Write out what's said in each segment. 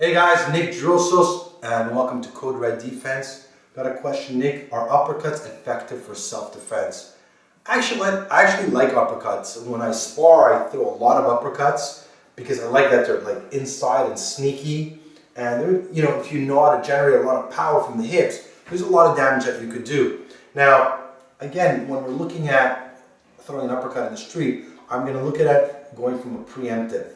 Hey guys, Nick Drossos, and welcome to Code Red Defense. Got a question, Nick. Are uppercuts effective for self-defense? I actually like uppercuts. When I spar, I throw a lot of uppercuts because I like that they're like inside and sneaky. And they're, if you know how to generate a lot of power from the hips, there's a lot of damage that you could do. Now, again, when we're looking at throwing an uppercut in the street, I'm going to look at it going from a preemptive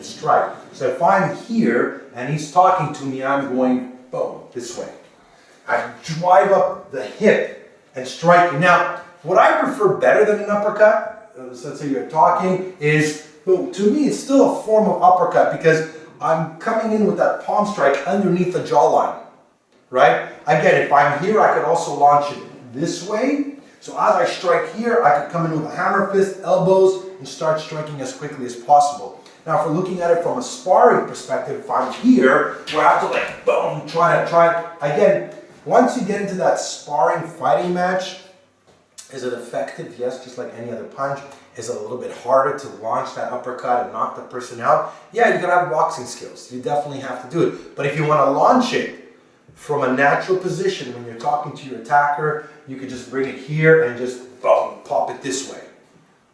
strike. So if I'm here and he's talking to me, I'm going boom, this way. I drive up the hip and strike you. Now, what I prefer better than an uppercut, so let's say you're talking, is boom. To me, it's still a form of uppercut because I'm coming in with that palm strike underneath the jawline, right? Again, if I'm here, I could also launch it this way. So as I strike here, I could come in with a hammer fist, elbows, and start striking as quickly as possible. Now, if we're looking at it from a sparring perspective, if I'm here, where I have to like, boom, try. Again, once you get into that sparring fighting match, is it effective? Yes, just like any other punch. Is it a little bit harder to launch that uppercut and knock the person out? Yeah, you gotta have boxing skills. You definitely have to do it. But if you wanna launch it from a natural position, when you're talking to your attacker, you could just bring it here and just boom, pop it this way.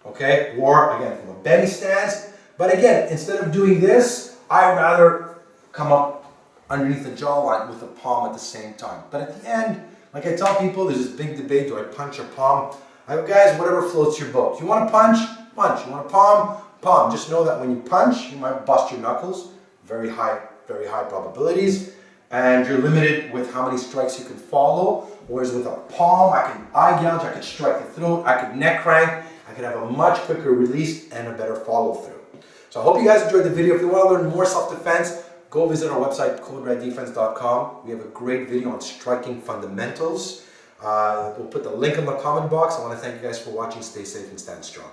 Okay? Or again, from a belly stance. But again, instead of doing this, I'd rather come up underneath the jawline with the palm at the same time. But at the end, like I tell people, there's this big debate, do I punch or palm? I go, guys, whatever floats your boat. You want to punch? Punch. You want to palm? Palm. Just know that when you punch, you might bust your knuckles. Very high probabilities. And you're limited with how many strikes you can follow. Whereas with a palm, I can eye gouge, I can strike the throat, I could neck crank, I could have a much quicker release and a better follow through. So I hope you guys enjoyed the video. If you want to learn more self-defense, go visit our website, codereddefense.com. We have a great video on striking fundamentals. We'll put the link in the comment box. I want to thank you guys for watching. Stay safe and stand strong.